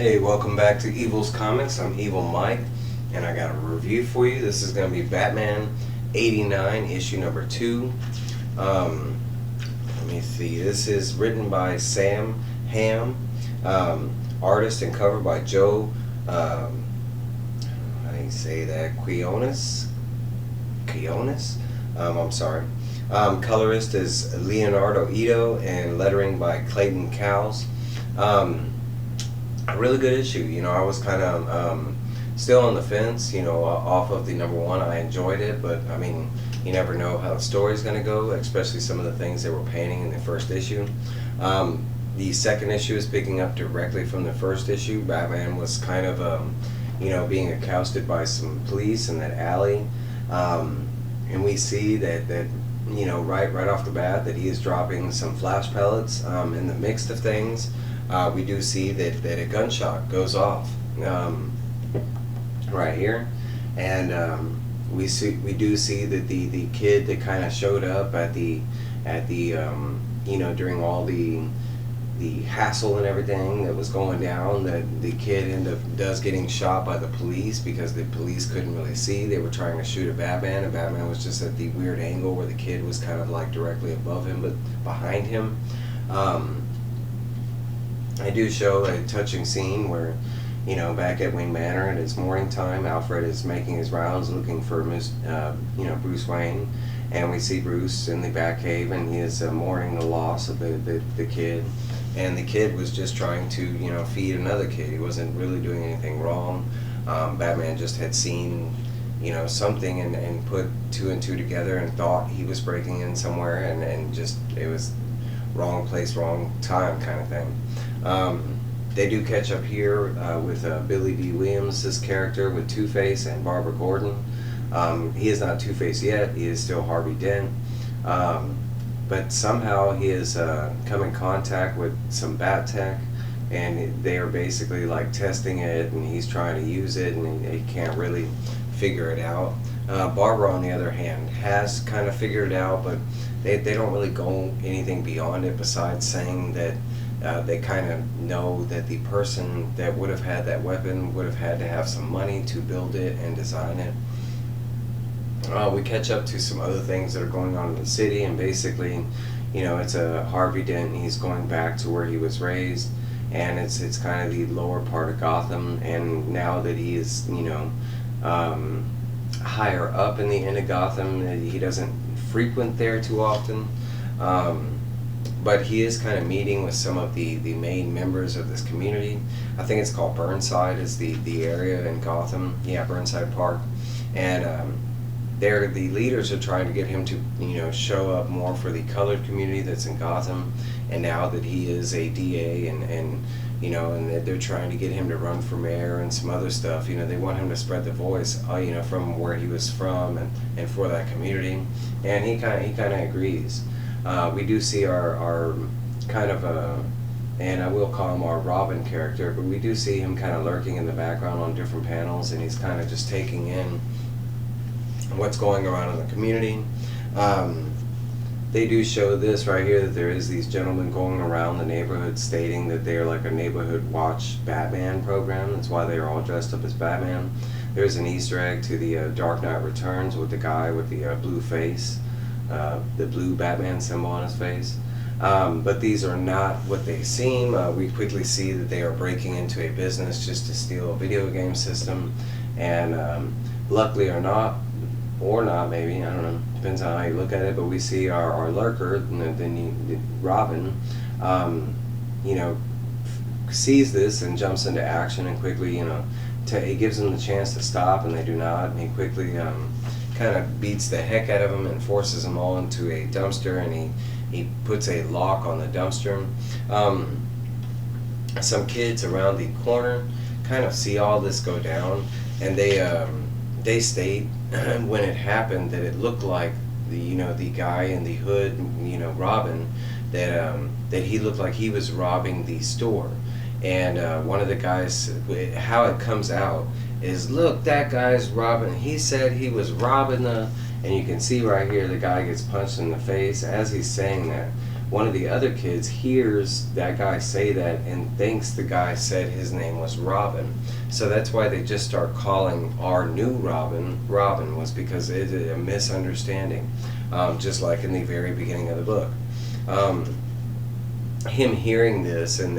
Hey, welcome back to Evil's Comics. I'm Evil Mike, and I got a review for you. This is going to be Batman 89, issue number 2. Let me see. This is written by Sam Hamm, artist and cover by Joe, how do you say that? Quiones? I'm sorry. Colorist is Leonardo Ito, and lettering by Clayton Cowles. A really good issue. I was kind of still on the fence, off of the number one. I enjoyed it, but I mean, you never know how the story's going to go, especially some of the things they were painting in the first issue. The second issue is picking up directly from the first issue. Batman was kind of, being accosted by some police in that alley, and we see that right off the bat that he is dropping some flash pellets. In the mix of things, we do see that a gunshot goes off right here, and we do see that the kid that kind of showed up at the during all the hassle and everything that was going down, that the kid does getting shot by the police because the police couldn't really see. They were trying to shoot at Batman, and Batman was just at the weird angle where the kid was kind of like directly above him but behind him. I do show a touching scene where, back at Wayne Manor, and it's morning time. Alfred is making his rounds looking for Bruce Wayne, and we see Bruce in the Batcave, and he is mourning the loss of the kid. And the kid was just trying to, feed another kid. He wasn't really doing anything wrong. Batman just had seen, something and put two and two together and thought he was breaking in somewhere, and just, it was wrong place, wrong time kind of thing. They do catch up here with Billy Dee Williams, this character, with Two-Face and Barbara Gordon. He is not Two-Face yet. He is still Harvey Dent. But somehow he has come in contact with some bat tech, and they are basically like testing it, and he's trying to use it, and he can't really figure it out. Barbara, on the other hand, has kind of figured it out, but they don't really go anything beyond it besides saying that they kind of know that the person that would have had that weapon would have had to have some money to build it and design it. We catch up to some other things that are going on in the city, and basically, it's a Harvey Dent, and he's going back to where he was raised, and it's kind of the lower part of Gotham, and now that he is, higher up in the end of Gotham, he doesn't frequent there too often, but he is kind of meeting with some of the main members of this community. I think it's called Burnside is the area in Gotham. Yeah, Burnside Park. And the leaders are trying to get him to show up more for the colored community that's in Gotham. And now that he is a DA and that they're trying to get him to run for mayor and some other stuff, they want him to spread the voice, from where he was from and for that community. And he kind of agrees. We do see our kind of and I will call him our Robin character, but we do see him kind of lurking in the background on different panels, and he's kind of just taking in what's going around in the community. They do show this right here, that there is these gentlemen going around the neighborhood stating that they're like a neighborhood watch Batman program. That's why they're all dressed up as Batman. There's an Easter egg to the Dark Knight Returns with the guy with the blue face, the blue Batman symbol on his face. But these are not what they seem. We quickly see that they are breaking into a business just to steal a video game system, and luckily or not maybe, I don't know, depends on how you look at it, but we see our lurker, the Robin, sees this and jumps into action, and quickly, he gives them the chance to stop, and they do not, and he quickly kind of beats the heck out of them and forces them all into a dumpster, and he puts a lock on the dumpster. Some kids around the corner kind of see all this go down, and they state when it happened that it looked like the guy in the hood, Robin, that he looked like he was robbing the store. And one of the guys, how it comes out is, look, that guy's robbing. He said he was robbing and you can see right here the guy gets punched in the face as he's saying that. one of the other kids hears that guy say that and thinks the guy said his name was Robin. So that's why they just start calling our new Robin Robin, was because it is a misunderstanding, just like in the very beginning of the book. Him hearing this, and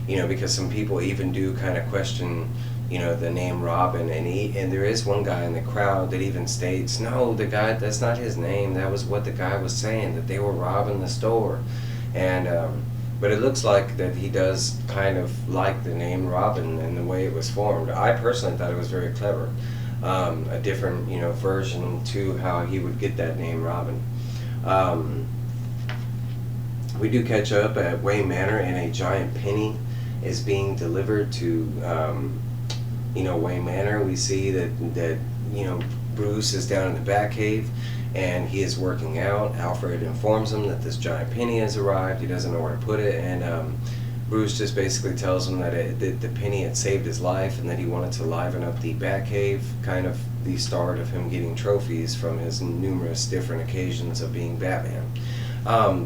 because some people even do kind of question the name Robin, and there is one guy in the crowd that even states, no, the guy, that's not his name, that was what the guy was saying, that they were robbing the store. And but it looks like that he does kind of like the name Robin and the way it was formed. I personally thought it was very clever, a different version to how he would get that name Robin. We do catch up at Wayne Manor, and a giant penny is being delivered to Wayne Manor. We see that Bruce is down in the Batcave and he is working out. Alfred informs him that this giant penny has arrived. He doesn't know where to put it, and Bruce just basically tells him that the penny had saved his life and that he wanted to liven up the Batcave, kind of the start of him getting trophies from his numerous different occasions of being Batman.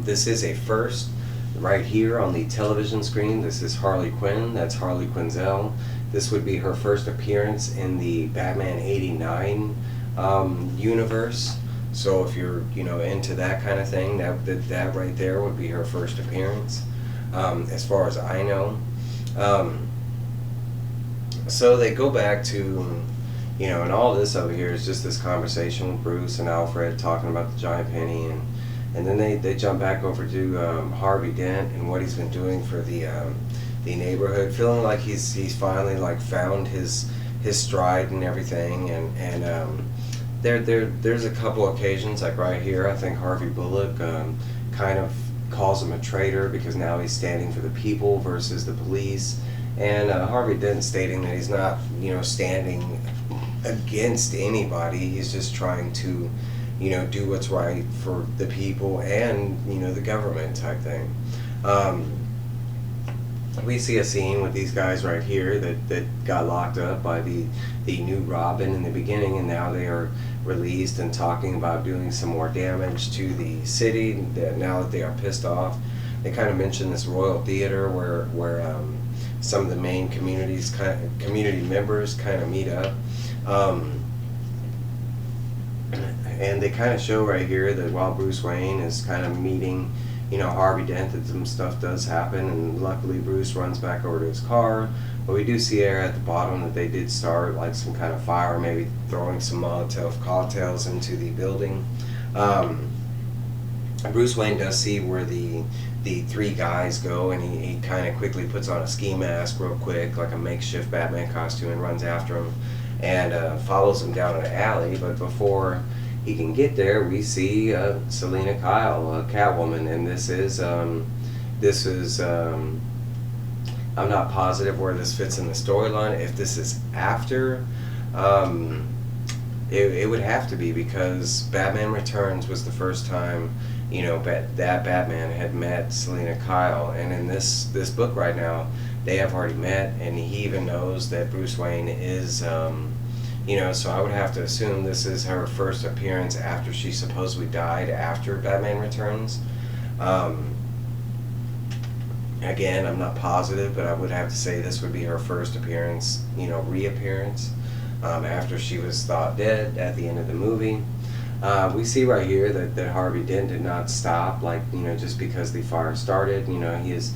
This is a first right here on the television screen. This is Harley Quinn. That's Harley Quinzel. This would be her first appearance in the Batman '89 universe. So if you're into that kind of thing, that right there would be her first appearance, as far as I know. So they go back to and all this over here is just this conversation with Bruce and Alfred talking about the giant penny, and then they jump back over to Harvey Dent and what he's been doing for the neighborhood, feeling like he's finally found his stride and everything, and there's a couple occasions, like right here, I think Harvey Bullock kind of calls him a traitor because now he's standing for the people versus the police, and Harvey Dent stating that he's not standing against anybody, he's just trying to do what's right for the people and the government type thing. We see a scene with these guys right here that got locked up by the new Robin in the beginning, and now they are released and talking about doing some more damage to the city. Now that they are pissed off, they kind of mention this Royal Theater where some of the main community members kind of meet up. And they kind of show right here that while Bruce Wayne is kind of meeting Harvey Dent, that some stuff does happen, and luckily Bruce runs back over to his car. But we do see there at the bottom that they did start some kind of fire, maybe throwing some Molotov cocktails into the building. Bruce Wayne does see where the three guys go, and he kind of quickly puts on a ski mask real quick, like a makeshift Batman costume, and runs after him and follows him down an alley. But before he can get there, we see Selina Kyle, Catwoman, and this is I'm not positive where this fits in the storyline. If this is after, it would have to be, because Batman Returns was the first time that Batman had met Selina Kyle, and in this book right now they have already met, and he even knows that Bruce Wayne is so I would have to assume this is her first appearance after she supposedly died after Batman Returns. Again, I'm not positive, but I would have to say this would be her first appearance, reappearance, after she was thought dead at the end of the movie. We see right here that Harvey Dent did not stop, just because the fire started. He is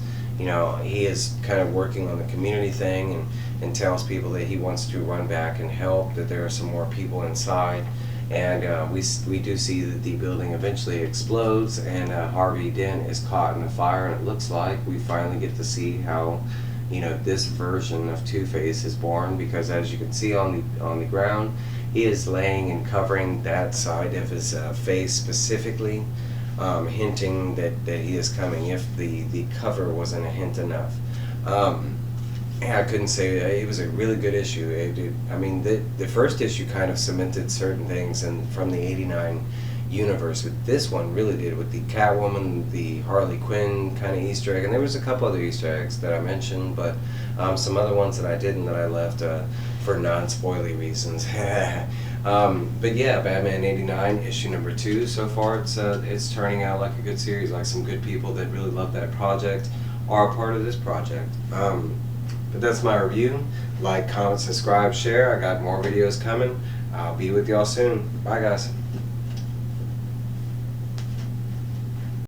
kind of working on the community thing, and tells people that he wants to run back and help, that there are some more people inside. And we do see that the building eventually explodes, and Harvey Dent is caught in the fire, and it looks like we finally get to see how this version of Two-Face is born, because as you can see on the ground, he is laying and covering that side of his face specifically, hinting that he is coming, if the cover wasn't a hint enough. I couldn't say it was a really good issue. The first issue kind of cemented certain things from the '89 universe, but this one really did, with the Catwoman, the Harley Quinn kind of Easter egg, and there was a couple other Easter eggs that I mentioned, but some other ones that I didn't, that I left for non-spoily reasons. But yeah, Batman '89 issue number 2. So far, it's turning out like a good series. Like some good people that really love that project are a part of this project. But that's my review. Like, comment, subscribe, share. I got more videos coming. I'll be with y'all soon. Bye, guys.